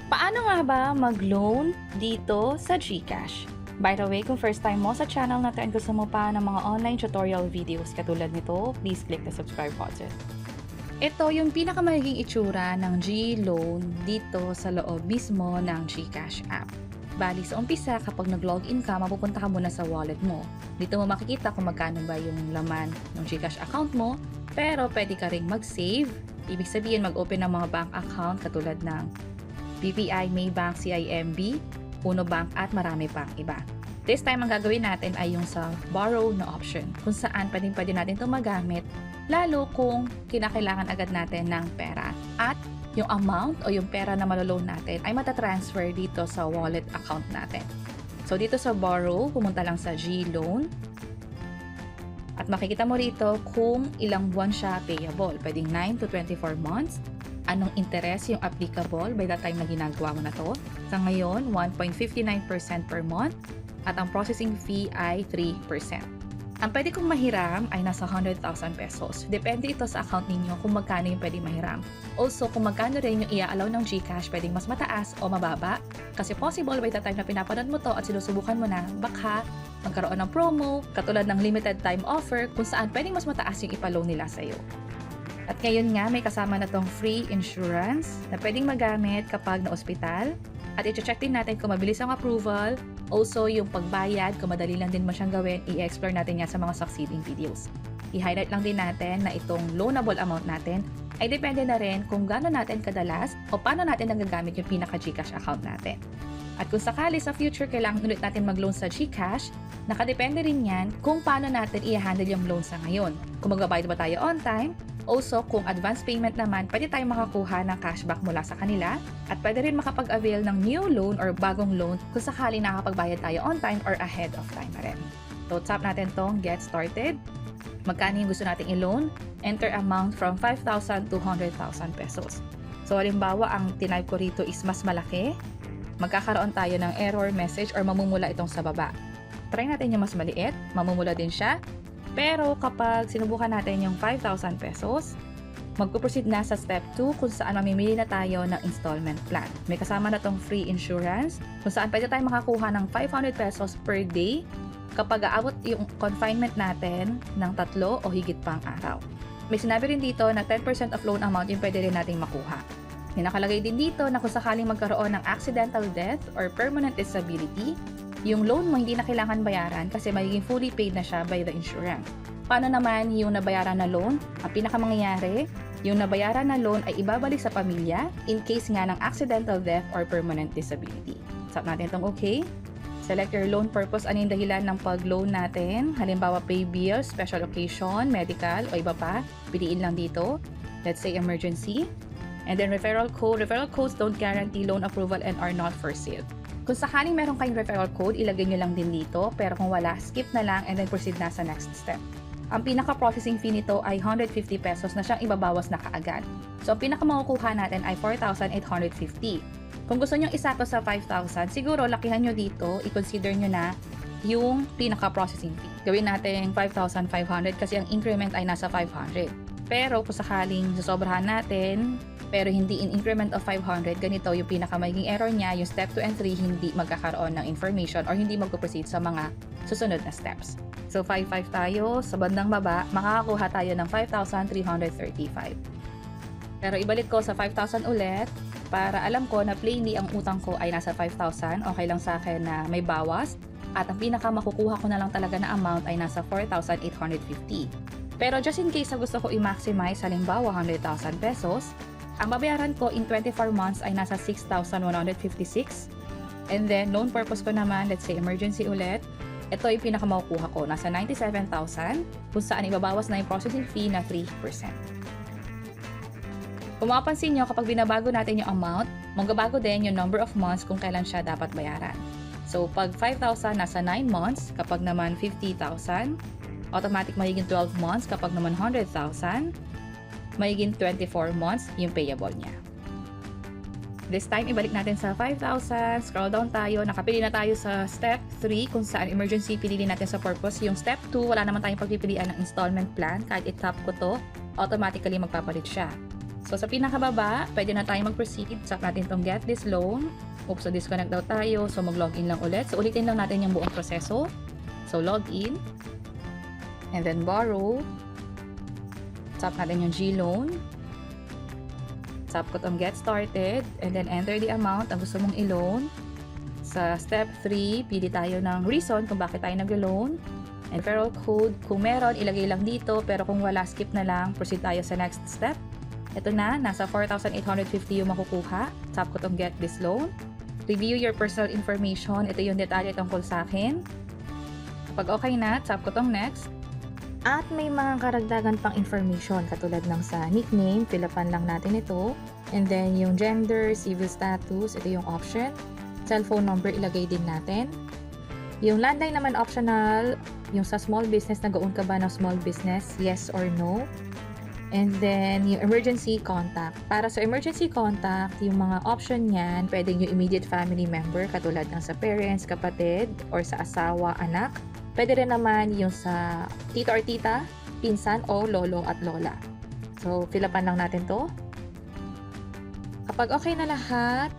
Paano nga ba mag-loan dito sa GCash? By the way, kung first time mo sa channel na to and gusto mo pa ng mga online tutorial videos katulad nito, please click the subscribe button. Ito yung pinakamagiging itsura ng G-Loan dito sa loob mismo ng GCash app. Bali, sa umpisa, kapag nag-login ka, mapupunta ka muna sa wallet mo. Dito mo makikita kung magkano ba yung laman ng GCash account mo, pero pwede ka ring mag-save. Ibig sabihin, mag-open ng mga bank account katulad ng BPI, Maybank, CIMB, Uno Bank at marami pang iba. This time, ang gagawin natin ay yung sa borrow na option, kung saan pwede natin ito magamit, lalo kung kinakailangan agad natin ng pera. At yung amount o yung pera na maloloan natin ay matatransfer dito sa wallet account natin. So, dito sa borrow, pumunta lang sa G-Loan. At makikita mo rito kung ilang buwan siya payable. Pwedeng 9 to 24 months. Anong interest yung applicable by the time na ginagawa mo na to. Sa ngayon, 1.59% per month at ang processing fee ay 3%. Ang pwede kong mahiram ay nasa 100,000 pesos. Depende ito sa account ninyo kung magkano yung pwede mahiram. Also, kung magkano rin yung i-allow ng GCash, pwedeng mas mataas o mababa. Kasi possible by the time na pinapanood mo to at sinusubukan mo na, baka magkaroon ng promo, katulad ng limited time offer, kung saan pwedeng mas mataas yung ipaloan nila sa'yo. At ngayon nga, may kasama na tong free insurance na pwedeng magamit kapag na-ospital. At i-check din natin kung mabilis ang approval. Also, yung pagbayad, kung madali lang din mo siyang gawin, i-explore natin yan sa mga succeeding videos. I-highlight lang din natin na itong loanable amount natin ay depende na rin kung gaano natin kadalas o paano natin nagagamit yung pinaka-GCash account natin. At kung sakali sa future kailangan ulit natin mag-loan sa GCash, nakadepende rin yan kung paano natin i-handle yung loan sa ngayon. Kung magbabayad ba tayo on time. Also, kung advance payment naman, pwede tayong makakuha ng cashback mula sa kanila at pwede rin makapag-avail ng new loan or bagong loan kung sakali nakakapagbayad tayo on time or ahead of time na rin. So, tap natin tong Get Started. Magkano yung gusto nating i-loan? Enter amount from 5,000 to 100,000 pesos. So, halimbawa, ang tinype ko rito is mas malaki. Magkakaroon tayo ng error message or mamumula itong sa baba. Try natin yung mas maliit. Mamumula din siya. Pero kapag sinubukan natin yung 5,000 pesos, magpo-proceed na sa step 2 kung saan mamimili na tayo ng installment plan. May kasama na tong free insurance kung saan pwede tayo makakuha ng 500 pesos per day kapag aabot yung confinement natin ng 3 o higit pang araw. May sinabi rin dito na 10% of loan amount yung pwede rin nating makuha. May nakalagay din dito na kung sakaling magkaroon ng accidental death or permanent disability, yung loan mo hindi na kailangan bayaran kasi magiging fully paid na siya by the insurance. Paano naman yung nabayaran na loan? Ang pinakamangyayari, yung nabayaran na loan ay ibabalik sa pamilya in case nga ng accidental death or permanent disability. Tap natin itong okay. Select your loan purpose. Ano yung dahilan ng pag-loan natin? Halimbawa, pay bills, special occasion, medical, o iba pa. Piliin lang dito. Let's say emergency. And then referral code. Referral codes don't guarantee loan approval and are not for sale. Kung sakaling meron kayong referral code, ilagay nyo lang din dito. Pero kung wala, skip na lang and then proceed na sa next step. Ang pinaka-processing fee nito ay 150 pesos na siyang ibabawas na kaagad. So, ang pinaka-makukuha natin ay 4,850. Kung gusto nyo isa to sa 5,000, siguro lakihan nyo dito, i-consider nyo na yung pinaka-processing fee. Gawin natin 5,500 kasi ang increment ay nasa 500. Pero kung sakaling susobrahan natin, pero hindi in increment of 500, ganito yung pinakamagiging error niya, yung step 2 and 3 hindi magkakaroon ng information or hindi magpo-proceed sa mga susunod na steps. So 5,500 tayo, sa bandang baba, makakakuha tayo ng 5,335. Pero ibalik ko sa 5,000 ulit, para alam ko na plainly ang utang ko ay nasa 5,000, okay lang sa akin na may bawas, at ang pinaka makukuha ko na lang talaga na amount ay nasa 4,850. Pero just in case na gusto ko i-maximize, halimbawa 100,000 pesos, ang babayaran ko in 24 months ay nasa 6,156. And then, loan purpose ko naman, let's say emergency ulit, ito yung pinakamakukuha ko, nasa 97,000, kung saan ibabawas na yung processing fee na 3%. Kung mapapansin nyo, kapag binabago natin yung amount, magbabago din yung number of months kung kailan siya dapat bayaran. So, pag 5,000 nasa 9 months, kapag naman 50,000, automatic magiging 12 months, kapag naman 100,000, magiging 24 months yung payable niya. This time, ibalik natin sa 5,000, scroll down tayo, nakapili na tayo sa step 3 kung saan emergency pinili natin sa purpose. Yung step 2, wala naman tayong pagpipilian ng installment plan, kahit i-tap ko to, automatically magpapalit siya. So, So sa pinakababa, pwede na tayo mag-proceed. Tap natin itong get this loan. Oops, so disconnect daw tayo. So mag-login lang ulit. So ulitin lang natin yung buong proseso. So login. And then borrow. Tap natin yung G-loan. Tap ko itong get started. And then enter the amount ang gusto mong i-loan. Sa step 3, pili tayo ng reason kung bakit tayo nag-loan. And referral code, kung meron, ilagay lang dito. Pero kung wala, skip na lang. Proceed tayo sa next step. Ito na, nasa 4,850 yung makukuha. Tap ko itong get this loan. Review your personal information. Ito yung detalye tungkol sa akin. Kapag okay na, tap ko itong next. At may mga karagdagan pang information katulad ng sa nickname, fill-upan lang natin ito. And then yung gender, civil status, ito yung option. Cellphone number, ilagay din natin. Yung landline naman optional, yung sa small business, nag-own ka ba ng small business? Yes or no? And then, yung emergency contact. Para sa emergency contact, yung mga option niyan, pwedeng yung immediate family member, katulad ng sa parents, kapatid, or sa asawa, anak. Pwede rin naman yung sa tito or tita, pinsan, o lolo at lola. So, fill-upan lang natin to. Kapag okay na lahat,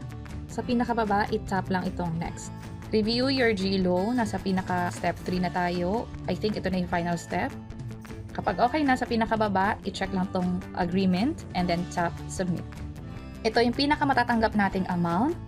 sa pinakababa, i-tap lang itong next. Review your G-loan. Nasa pinaka-step 3 na tayo. I think ito na yung final step. Kapag okay na sa pinakababa, i-check lang tong agreement and then tap submit. Ito yung pinakamatatanggap nating amount.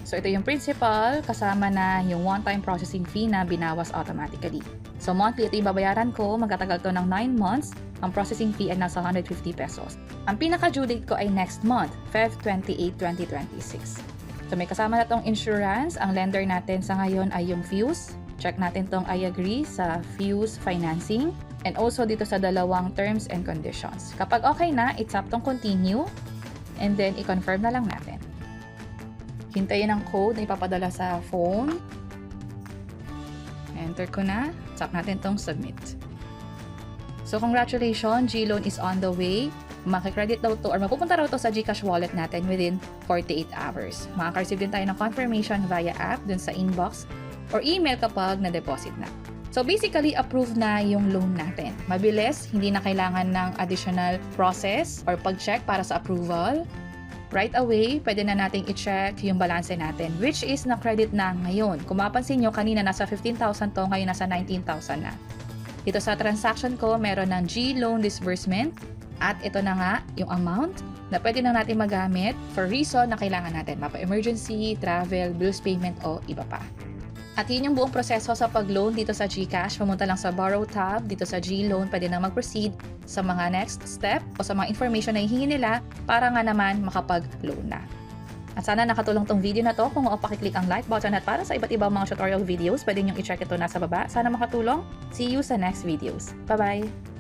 So ito yung principal kasama na yung one-time processing fee na binawas automatically. So monthly, ito yung babayaran ko. Magtatagal to ng 9 months. Ang processing fee ay nasa 150 pesos. Ang pinaka-due date ko ay next month, Feb 28, 2026. So may kasama na tong insurance. Ang lender natin sa ngayon ay yung Fuse. Check natin tong I agree sa Fuse financing. And also dito sa dalawang terms and conditions. Kapag okay na, i-tap tong continue. And then, i-confirm na lang natin. Hintayin ang code na ipapadala sa phone. Enter ko na. Tap natin tong submit. So, congratulations. G-loan is on the way. Makikredit daw to or mapupunta raw to sa GCash wallet natin within 48 hours. Makaka-receive din tayo ng confirmation via app dun sa inbox or email kapag na-deposit na. So basically, approved na yung loan natin. Mabilis, hindi na kailangan ng additional process or pag-check para sa approval. Right away, pwede na nating i-check yung balance natin, which is na-credit na ngayon. Kung mapansin nyo, kanina nasa 15,000 to, ngayon nasa 19,000 na. Dito sa transaction ko, meron ng G-loan disbursement at ito na nga yung amount na pwede na natin magamit for reason na kailangan natin. Mapa-emergency, travel, bills payment o iba pa. At yun yung buong proseso sa pag-loan dito sa GCash. Pumunta lang sa Borrow tab, dito sa G-loan, pwede na mag-proceed sa mga next step o sa mga information na hihingi nila para nga naman makapag-loan na. At sana nakatulong tong video na to. Kung pakiclick ang like button at para sa iba't ibang mga tutorial videos, pwede nyo i-check ito nasa baba. Sana makatulong. See you sa next videos. Bye-bye!